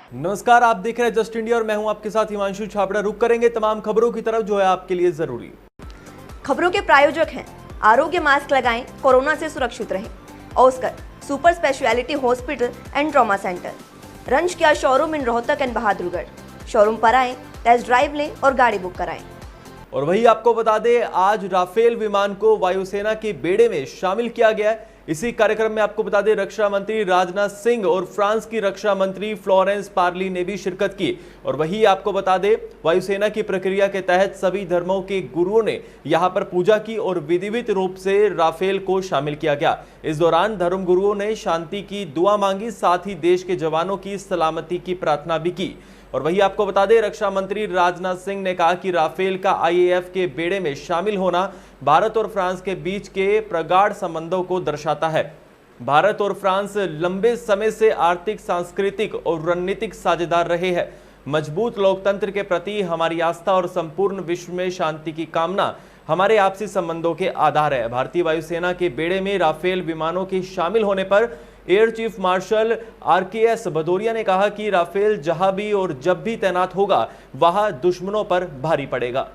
नमस्कार, आप देख रहे हैं जस्ट इंडिया और मैं हूं आपके साथ हिमांशु छाबड़ा। रुक करेंगे तमाम खबरों की तरफ जो है आपके लिए जरूरी। खबरों के प्रायोजक हैं आरोग्य मास्क लगाएं, कोरोना से सुरक्षित रहें। Oscar super speciality hospital and trauma centre, रंज किया showroom in Rohtak and Bahadurgarh. Showroom पर आएं, टेस्ट ड्राइव लें और गाड़ी बुक कराएं। और वही आपको बता दें, आज राफेल विमान को वायुसेना के बेड़े में शामिल किया गया है। इसी कार्यक्रम में आपको बता दें, रक्षा मंत्री राजनाथ सिंह और फ्रांस की रक्षा मंत्री फ्लोरेंस पार्ली ने भी शिरकत की। और वही आपको बता दें, वायुसेना की प्रक्रिया के तहत सभी धर्मों के गुरुओं ने यहां पर पूजा की और विधिवत रूप से राफेल को शामिल किया गया। इस दौरान धर्म गुरुओं ने शांति की दुआ मांगी, साथ ही देश के जवानों की सलामती की प्रार्थना भी की। और वही आपको बता दें, रक्षा मंत्री राजनाथ सिंह ने कहा कि राफेल का आईएएफ के बेड़े में शामिल होना भारत और फ्रांस के बीच के प्रगाढ़ संबंधों को दर्शाता है। भारत और फ्रांस लंबे समय से आर्थिक, सांस्कृतिक और रणनीतिक साझेदार रहे हैं। मजबूत लोकतंत्र के प्रति हमारी आस्था और संपूर्ण विश्व में शांति की कामना हमारे आपसी संबंधों के आधार है। भारतीय वायुसेना के बेड़े में राफेल विमानों के शामिल होने पर air chief marshal RKS Bhadauria ने कहा कि राफेल जहां भी और जब भी तैनात होगा वहां दुश्मनों पर भारी पड़ेगा।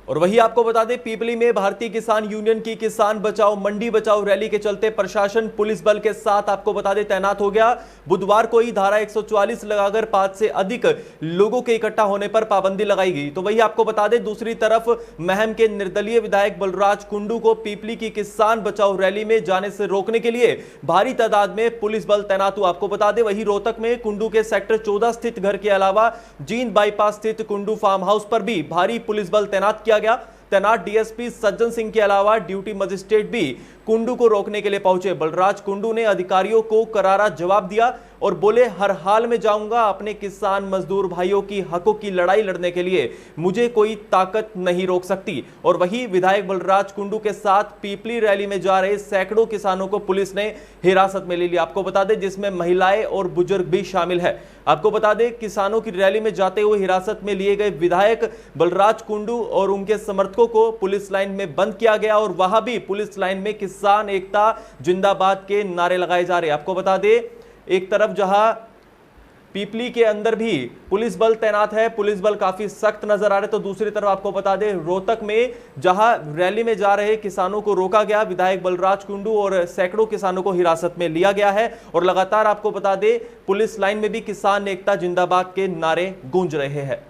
और वही आपको बता दें, पीपली में भारतीय किसान यूनियन की किसान बचाओ मंडी बचाओ रैली के चलते प्रशासन पुलिस बल के साथ आपको बता दें तैनात हो गया। बुधवार को ही धारा 144 लगाकर 5 से अधिक लोगों के इकट्ठा होने पर पाबंदी लगाई गई। तो वही आपको बता दें, दूसरी तरफ महम के निर्दलीय विधायक बलराज कुंडू को पीपली की किसान बचाओ रैली में जाने से रोकने के लिए भारी तादाद में पुलिस बल तैनात हुआ। आपको बता दें, वही रोहतक में कुंडू के सेक्टर 14 स्थित घर के अलावा जींद बाईपास स्थित कुंडू फार्म हाउस पर भी भारी पुलिस बल तैनात किया गया। तैनात डीएसपी सज्जन सिंह के अलावा ड्यूटी मजिस्ट्रेट भी कुंडू को रोकने के लिए पहुंचे। बलराज कुंडू ने अधिकारियों को करारा जवाब दिया और बोले, हर हाल में जाऊंगा अपने किसान मजदूर भाइयों की हकों की लड़ाई लड़ने के लिए, मुझे कोई ताकत नहीं रोक सकती। और वही विधायक बलराज कुंडू के साथ पीपली रैली में जा रहे सैकड़ों किसानों को पुलिस ने हिरासत में ले लिया। आपको बता दें, जिसमें महिलाएं और बुजुर्ग भी शामिल है। आपको बता दें, किसानों की रैली में जाते हुए हिरासत में लिए गए विधायक बलराज कुंडू और उनके समर्थकों को पुलिस लाइन में बंद किया गया और वहां भी पुलिस लाइन में किसान एकता जिंदाबाद के नारे लगाए जा रहे हैं। आपको बता दें, एक तरफ जहां पीपली के अंदर भी पुलिस बल तैनात है, पुलिस बल काफी सख्त नजर आ रहे, तो दूसरी तरफ आपको बता दें, रोहतक में जहां रैली में जा रहे किसानों को रोका गया, विधायक बलराज कुंडू और सैकड़ों किसानों को हिरासत में लिया गया है। और लगातार आपको बता दें, पुलिस लाइन में भी किसान एकता जिंदाबाद के नारे गूंज रहे हैं।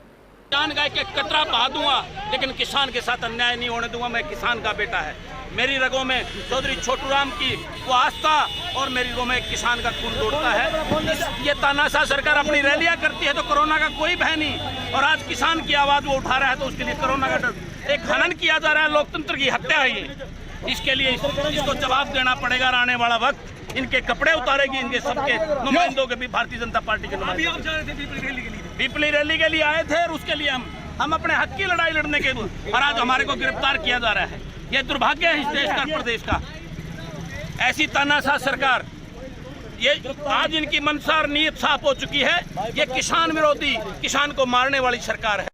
किसान गाय के कतरा बहा दूंगा, लेकिन किसान के साथ अन्याय नहीं होने दूंगा। मैं किसान का बेटा है, मेरी रगों में चौधरी छोटू राम की वो आस्था और मेरी रगों में किसान का खून दौड़ता है। ये तानाशाह सरकार अपनी रैलियां करती है तो कोरोना का कोई भय नहीं, और आज किसान की आवाज वो उठा रहा है तो उसके लिए कोरोना का डर। एक हनन किया जा रहा है, लोकतंत्र की हत्या है ये। इसके लिए इसको जवाब देना पड़ेगा। आने वाला वक्त इनके कपड़े उतारेगी, इनके सबके नुमाइंदों के भी, भारतीय जनता पार्टी के पीपली रैली के लिए आए थे और उसके लिए हम अपने हक की लड़ाई लड़ने के, और आज हमारे को गिरफ्तार किया जा रहा है। ये दुर्भाग्य है इस देश का, प्रदेश का। ऐसी तानाशाह सरकार, ये आज इनकी मंशा और नीयत साफ हो चुकी है। ये किसान विरोधी, किसान को मारने वाली सरकार है।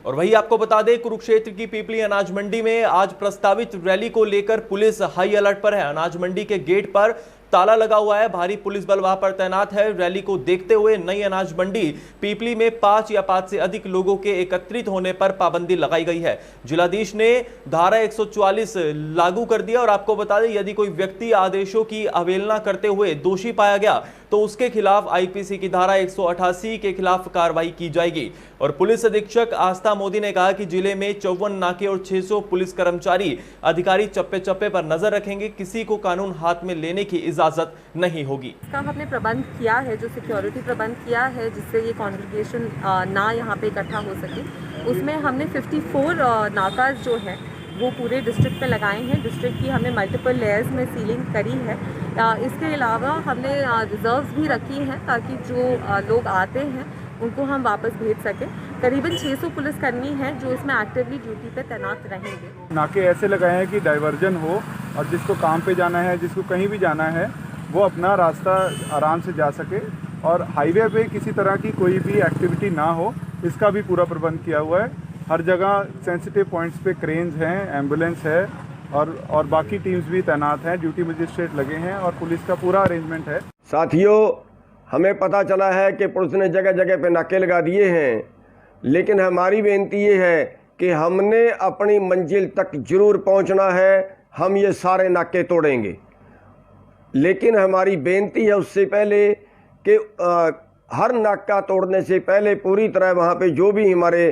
और वही आपको बता दें, कुरुक्षेत्र की पीपली अनाज मंडी में आज प्रस्तावित रैली को लेकर पुलिस हाई अलर्ट पर है। अनाज मंडी के गेट पर ताला लगा हुआ है, भारी पुलिस बल वहां पर तैनात है। रैली को देखते हुए नई अनाज मंडी पीपली में 5 या 5 से अधिक लोगों के एकत्रित होने पर पाबंदी लगाई गई है। जिलाधीश ने धारा 144 लागू कर दिया और आपको बता दें, यदि कोई व्यक्ति आदेशों की अवहेलना करते हुए दोषी पाया गया तो उसके खिलाफ आईपीसी की धारा 188 के खिलाफ कार्रवाई की जाएगी। और पुलिस अधीक्षक आस्था मोदी ने कहा कि जिले में 54 नाके और 600 पुलिस कर्मचारी अधिकारी चप्पे चप्पे पर नजर रखेंगे, किसी को कानून हाथ में लेने की इजाजत नहीं होगी। इसका हमने प्रबंध किया है, जो सिक्योरिटी प्रबंध किया है जिससे ये कॉन्ग्रेगेशन ना यहाँ पे इकट्ठा हो सके, उसमें हमने 54 नाकाज जो है वो पूरे डिस्ट्रिक्ट पे लगाए हैं। डिस्ट्रिक्ट की हमने मल्टीपल लेयर्स में सीलिंग करी है। इसके अलावा हमने रिजर्व्स भी रखी हैं ताकि जो लोग आते हैं उनको हम वापस भेज सकें। करीबन 600 पुलिसकर्मी हैं जो इसमें एक्टिवली ड्यूटी पे तैनात रहेंगे। नाके ऐसे लगाए हैं कि डाइवर्जन हो और जिसको काम पे जाना है, जिसको कहीं भी जाना है, वो अपना रास्ता आराम से जा सके और हाईवे पे किसी तरह की कोई भी एक्टिविटी ना हो, इसका भी पूरा प्रबंध किया हुआ है। हर जगह सेंसिटिव पॉइंट्स पे क्रेन्स हैं, एम्बुलेंस है और बाकी टीम्स भी तैनात हैं, ड्यूटी मजिस्ट्रेट लगे हैं और पुलिस का पूरा अरेंजमेंट है। साथियों, हमें पता चला है कि पुलिस ने जगह जगह पे नाके लगा दिए हैं, लेकिन हमारी बेनती ये है कि हमने अपनी मंजिल तक जरूर पहुंचना है। हम ये सारे नाके तोड़ेंगे, लेकिन हमारी बेनती है उससे पहले कि हर नाका तोड़ने से पहले पूरी तरह वहाँ पे जो भी हमारे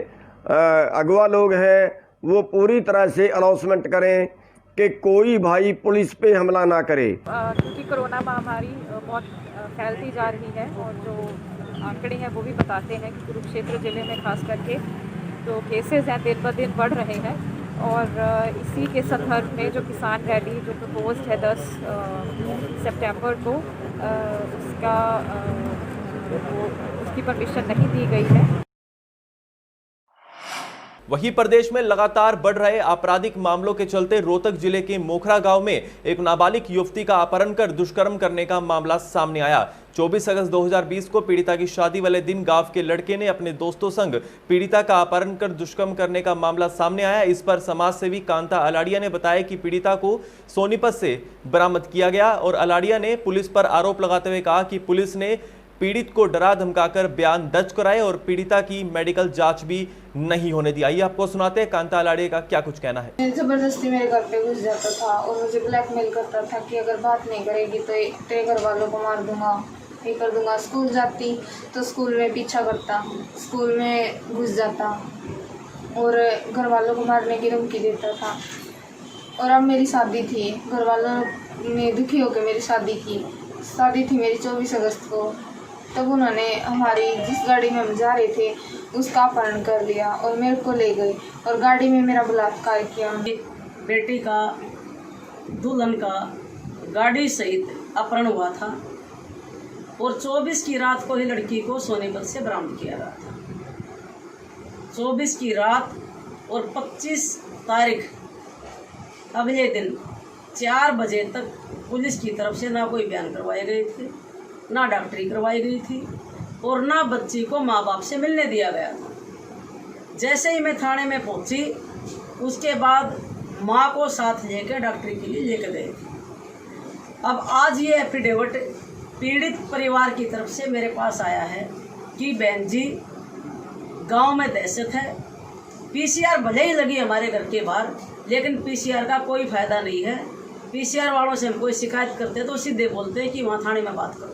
अगवा लोग हैं वो पूरी तरह से अनाउंसमेंट करें कि कोई भाई पुलिस पे हमला ना करे, क्योंकि कोरोना महामारी बहुत फैलती जा रही है और जो आंकड़े हैं वो भी बताते हैं कि कुरुक्षेत्र ज़िले में खास करके जो केसेस हैं दिन ब दिन बढ़ रहे हैं। और इसी के संदर्भ में जो किसान रैली जो प्रपोज्ड है 10 सितंबर को, उसकी परमिशन नहीं दी गई है। वहीं प्रदेश में लगातार बढ़ रहे आपराधिक मामलों के चलते रोहतक जिले के मोखरा गांव में एक नाबालिग युवती का अपहरण कर दुष्कर्म करने का मामला सामने आया। 24 अगस्त 2020 को पीड़िता की शादी वाले दिन गांव के लड़के ने अपने दोस्तों संग पीड़िता का अपहरण कर दुष्कर्म करने का मामला सामने आया। इस पर समाज सेवी कांता अलाड़िया ने बताया कि पीड़िता को सोनीपत से बरामद किया गया और अलाड़िया ने पुलिस पर आरोप लगाते हुए कहा कि पुलिस ने पीड़ित को डरा धमकाकर बयान दर्ज कराए और पीड़िता की मेडिकल जांच भी नहीं होने दी। आइए आपको सुनाते हैं कांता अलाड़िया का क्या कुछ कहना है। जबरदस्ती मेरे घर पे घुस जाता था और मुझे ब्लैकमेल करता था कि अगर बात नहीं करेगी तो तेरे घर वालों को मार दूंगा, ये कर दूंगा। स्कूल जाती तो स्कूल में पीछा करता, स्कूल में घुस जाता और घर वालों को मारने की धमकी देता था। और अब मेरी शादी थी, घर वालों ने दुखी होकर मेरी शादी थी मेरी 24 अगस्त को। तब उन्होंने हमारी जिस गाड़ी में हम जा रहे थे उसका अपहरण कर लिया और मेरे को ले गए और गाड़ी में मेरा बलात्कार किया। बेटी का दुल्हन का गाड़ी सहित अपहरण हुआ था और 24 की रात को ही लड़की को सोनीपत से बरामद किया गया था। 24 की रात और 25 तारीख अगले दिन 4 बजे तक पुलिस की तरफ से ना कोई बयान करवाए गए थे, ना डॉक्टरी करवाई गई थी और ना बच्ची को माँ बाप से मिलने दिया गया था। जैसे ही मैं थाने में पहुंची उसके बाद माँ को साथ लेकर डॉक्टरी के लिए लेकर गए थे। अब आज ये एफिडेविट पीड़ित परिवार की तरफ से मेरे पास आया है कि बहन जी गांव में दहशत है, पीसीआर भले ही लगी हमारे घर के बाहर, लेकिन पीसीआर का कोई फ़ायदा नहीं है। पीसीआर वालों से हम कोई शिकायत करते तो सीधे बोलते हैं कि वहाँ थाने में बात करो।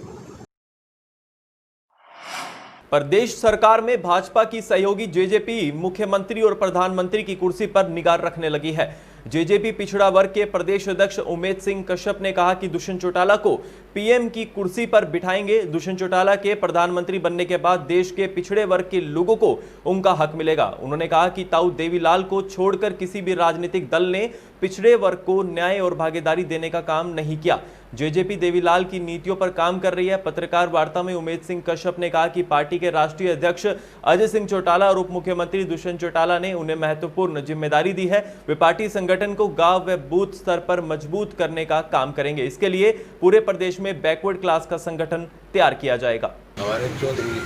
प्रदेश सरकार में भाजपा की सहयोगी जेजेपी मुख्यमंत्री और प्रधानमंत्री की कुर्सी पर निगाह रखने लगी है। जेजेपी पिछड़ा वर्ग के प्रदेश अध्यक्ष उमेश सिंह कश्यप ने कहा कि दुष्यंत चौटाला को पीएम की कुर्सी पर बिठाएंगे। दुष्यंत चौटाला के प्रधानमंत्री बनने के बाद देश के पिछड़े वर्ग के लोगों को उनका हक मिलेगा। उन्होंने कहा कि ताऊ देवीलाल को छोड़कर किसी भी राजनीतिक दल ने पिछड़े वर्ग को न्याय और भागीदारी देने का काम नहीं किया। जेजेपी देवीलाल की नीतियों पर काम कर रही है। पत्रकार वार्ता में उमेश सिंह कश्यप ने कहा कि पार्टी के राष्ट्रीय अध्यक्ष अजय सिंह चौटाला और उप मुख्यमंत्री दुष्यंत चौटाला ने उन्हें महत्वपूर्ण जिम्मेदारी दी है। वे पार्टी संगठन को गांव व बूथ स्तर पर मजबूत करने का काम करेंगे। इसके लिए पूरे प्रदेश में बैकवर्ड क्लास का संगठन तैयार किया जाएगा। हमारे चौधरी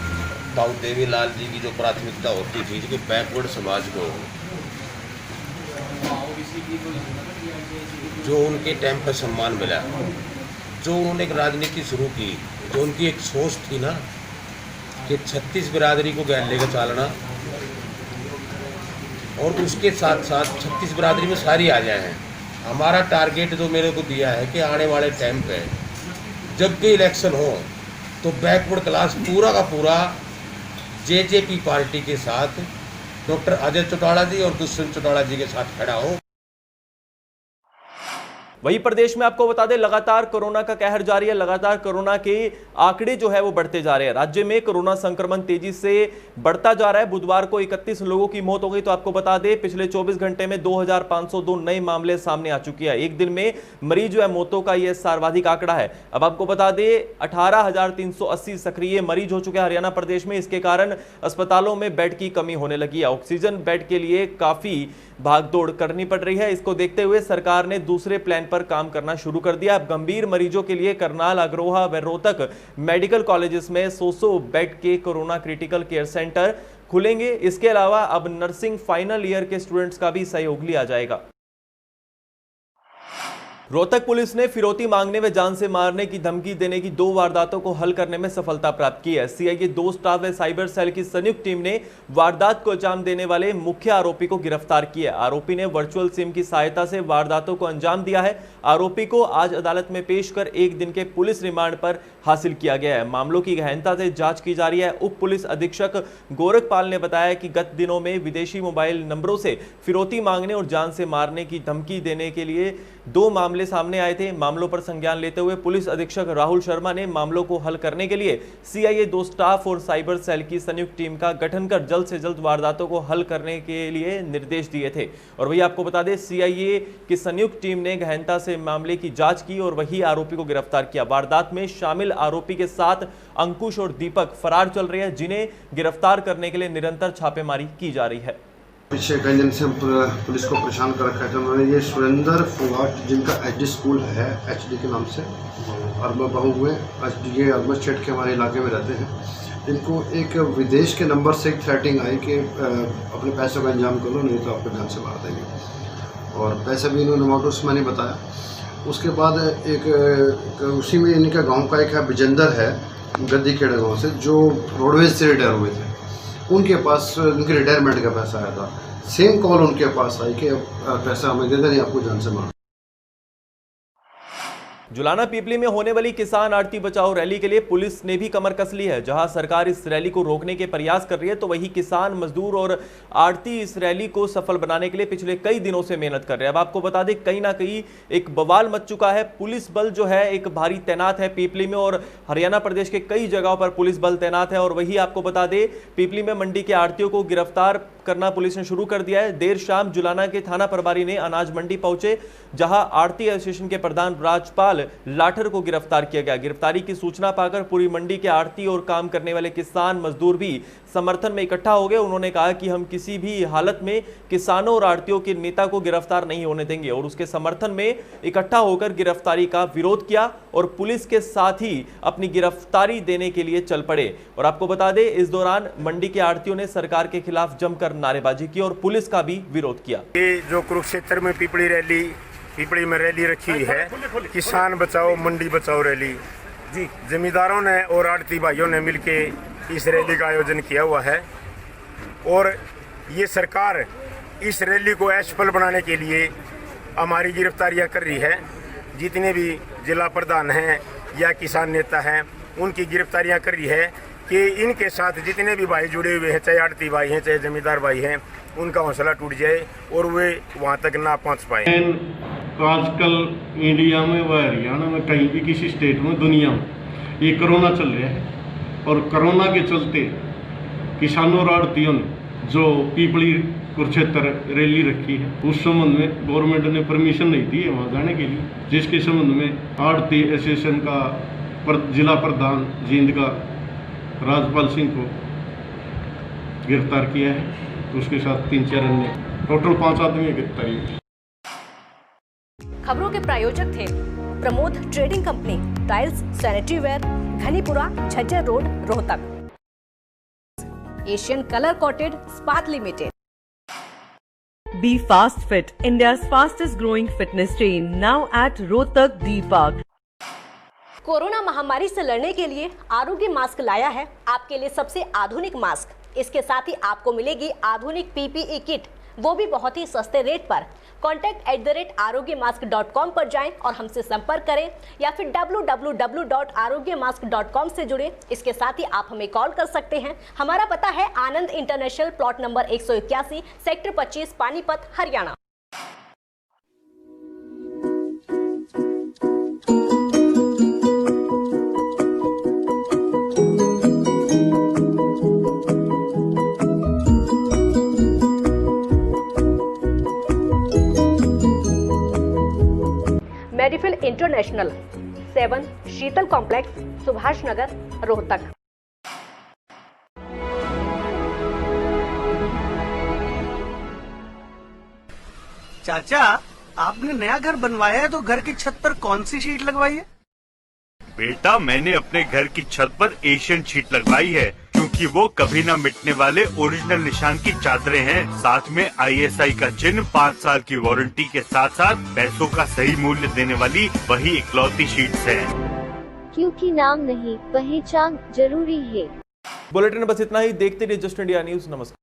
ताऊ देवीलाल जी की जो प्राथमिकता होती थी कि बैकवर्ड समाज को जो उनके टाइम पर सम्मान मिला, जो उन्होंने एक राजनीति शुरू की, जो उनकी एक सोच थी ना कि 36 बिरादरी को गैर लेकर चलना और उसके साथ साथ 36 बिरादरी में सारी आ जाए हैं। हमारा टारगेट जो मेरे को दिया है कि आने वाले टाइम पे जब भी इलेक्शन हो तो बैकवर्ड क्लास पूरा का पूरा जेजेपी पार्टी के साथ डॉक्टर अजय चौटाला जी और दुष्यंत चौटाला जी के साथ खड़ा हो। वहीं प्रदेश में आपको बता दें लगातार कोरोना का कहर जारी है। लगातार कोरोना के आंकड़े जो है वो बढ़ते जा रहे हैं। राज्य में कोरोना संक्रमण तेजी से बढ़ता जा रहा है। बुधवार को 31 लोगों की मौत हो गई। तो आपको बता दें पिछले 24 घंटे में 2502 नए मामले सामने आ चुके हैं। एक दिन में मरीज जो है मौतों का यह सर्वाधिक आंकड़ा है। अब आपको बता दें 18,380 सक्रिय मरीज हो चुके हैं हरियाणा प्रदेश में। इसके कारण अस्पतालों में बेड की कमी होने लगी है। ऑक्सीजन बेड के लिए काफी भागदौड़ करनी पड़ रही है। इसको देखते हुए सरकार ने दूसरे प्लान पर काम करना शुरू कर दिया। अब गंभीर मरीजों के लिए करनाल, अग्रोहा व रोहतक मेडिकल कॉलेजेस में 100 बेड के कोरोना क्रिटिकल केयर सेंटर खुलेंगे। इसके अलावा अब नर्सिंग फाइनल ईयर के स्टूडेंट्स का भी सहयोग लिया जाएगा। रोहतक पुलिस ने फिरौती मांगने व जान से मारने की धमकी देने की 2 वारदातों को हल करने में सफलता प्राप्त की है। सीआईए 2 स्टाफ व साइबर सेल की संयुक्त टीम ने वारदात को अंजाम देने वाले मुख्य आरोपी को गिरफ्तार किया। आरोपी ने वर्चुअल सिम की सहायता से वारदातों को अंजाम दिया है। आरोपी को आज अदालत में पेश कर 1 दिन के पुलिस रिमांड पर हासिल किया गया है। मामलों की गहनता से जांच की जा रही है। उप पुलिस अधीक्षक गोरखपाल ने बताया कि गत दिनों में विदेशी मोबाइल नंबरों से फिरौती मांगने और जान से मारने की धमकी देने के लिए 2 मामले सामने आए थे। मामलों पर संज्ञान लेते हुए पुलिस अधीक्षक राहुल शर्मा ने मामलों को हल करने के लिए सीआईए 2 स्टाफ और साइबर सेल की संयुक्त टीम का गठन कर जल्द से जल्द वारदातों को हल करने के लिए निर्देश दिए थे। और वही आपको बता दें, सीआईए की संयुक्त टीम ने गहनता से मामले की जांच की और वही आरोपी को गिरफ्तार किया। वारदात में शामिल आरोपी के साथ अंकुश और दीपक फरार चल रहे हैं, जिन्हें गिरफ्तार करने के लिए निरंतर छापेमारी की जा रही है। पिछले कई दिन से हम पुलिस को परेशान कर रखा है। उन्होंने ये सुरेंद्र फोगाट, जिनका एचडी स्कूल है, एचडी के नाम से, और बहू हुए ये अगमद स्टेट के हमारे इलाके में रहते हैं। इनको एक विदेश के नंबर से एक थ्रेटिंग आई कि अपने पैसों का इंतजाम कर लो, नहीं तो आपको जान से मार देंगे। और पैसे भी इन्होंने अमाउंट उसमें नहीं बताया। उसके बाद एक उसी में इनका गाँव का एक है विजेंदर है, गद्दी खेड़ा गाँव से, जो रोडवेज से रिटायर हुए थे। उनके पास उनके रिटायरमेंट का पैसा आया था। सेम कॉल उनके पास आई कि पैसा हमें दे दें, आपको जान से मार। जुलाना पीपली में होने वाली किसान आड़ती बचाओ रैली के लिए पुलिस ने भी कमर कस ली है। जहां सरकार इस रैली को रोकने के प्रयास कर रही है, तो वही किसान, मजदूर और आड़ती इस रैली को सफल बनाने के लिए पिछले कई दिनों से मेहनत कर रहे हैं। अब आपको बता दें, कहीं ना कहीं एक बवाल मच चुका है। पुलिस बल जो है एक भारी तैनात है पीपली में, और हरियाणा प्रदेश के कई जगहों पर पुलिस बल तैनात है। और वही आपको बता दें, पीपली में मंडी के आड़तियों को गिरफ्तार करना पुलिस ने शुरू कर दिया है। देर शाम जुलाना के थाना प्रभारी ने अनाज मंडी पहुंचे, जहां आड़ती एसोसिएशन के प्रधान राजपाल लाठर को गिरफ्तार किया गया। गिरफ्तारी की सूचना पाकर पूरी मंडी के आड़ती और काम करने वाले किसान, मजदूर भी समर्थन में इकट्ठा हो गए। उन्होंने कहा कि हम किसी भी हालत में किसानों और आड़तियों के नेता को गिरफ्तार नहीं होने देंगे, और उसके समर्थन में इकट्ठा होकर गिरफ्तारी का विरोध किया और पुलिस के साथ ही अपनी गिरफ्तारी देने के लिए चल पड़े। और आपको बता दें, इस दौरान मंडी के आड़तियों ने सरकार के खिलाफ जमकर नारेबाजी की और पुलिस का भी विरोध किया। ये जो कुरुक्षेत्र में पीपली में रैली रखी है, किसान बचाओ मंडी बचाओ रैली जी, जमींदारों ने और आड़ती भाइयों ने मिलके इस रैली का आयोजन किया हुआ है। और ये सरकार इस रैली को असफल बनाने के लिए हमारी गिरफ्तारियां कर रही है। जितने भी जिला प्रधान हैं या किसान नेता हैं, उनकी गिरफ्तारियां कर रही है कि इनके साथ जितने भी भाई जुड़े हुए हैं, चाहे आड़ती भाई हैं चाहे जमींदार भाई हैं, उनका हौसला टूट जाए और वे वहाँ तक ना पहुँच पाए। तो आजकल इंडिया में व हरियाणा में कहीं भी किसी स्टेट में, दुनिया में ये कोरोना चल रहा है, और कोरोना के चलते किसानों और आड़तियों ने जो पीपली कुरुक्षेत्र रैली रखी है, उस संबंध में गवर्नमेंट ने परमिशन नहीं दी है वहाँ जाने के लिए, जिसके संबंध में आड़ती एसोसिएशन का जिला प्रधान जींद का राजपाल सिंह को गिरफ्तार किया है। उसके साथ 3-4 अन्य, टोटल 5 आदमी की गिरफ्तारी हुई। खबरों के प्रायोजक थे Pramod trading company, tiles, sanitary ware, Ghanipura, Jhajjar road, Rohtak. Asian colour coated स्पात limited. Be Fast Fit, India's fastest growing fitness chain, now at Rohtak D Park. Corona महामारी से लड़ने के लिए आरोग्य मास्क लाया है आपके लिए सबसे आधुनिक मास्क। इसके साथ ही आपको मिलेगी आधुनिक पीपीई किट, वो भी बहुत ही सस्ते रेट पर। contact@arogyamask.com पर जाएं और हमसे संपर्क करें, या फिर www.arogyamask.com से जुड़ें। इसके साथ ही आप हमें कॉल कर सकते हैं। हमारा पता है Anand international, plot number 181, sector 25, Panipat, Haryana. Medifill international, 7 Sheetal complex, Subhash Nagar, Rohtak. चाचा, आपने नया घर बनवाया है तो घर की छत पर कौन सी शीट लगवाई है? बेटा, मैंने अपने घर की छत पर एशियन शीट लगवाई है, क्योंकि वो कभी न मिटने वाले ओरिजिनल निशान की चादरें हैं। साथ में ISI का चिन्ह, 5 साल की वारंटी के साथ साथ पैसों का सही मूल्य देने वाली वही इकलौती शीट्स है। क्योंकि नाम नहीं, पहचान जरूरी है। बुलेटिन में बस इतना ही। देखते रहिए जस्ट इंडिया न्यूज। नमस्कार।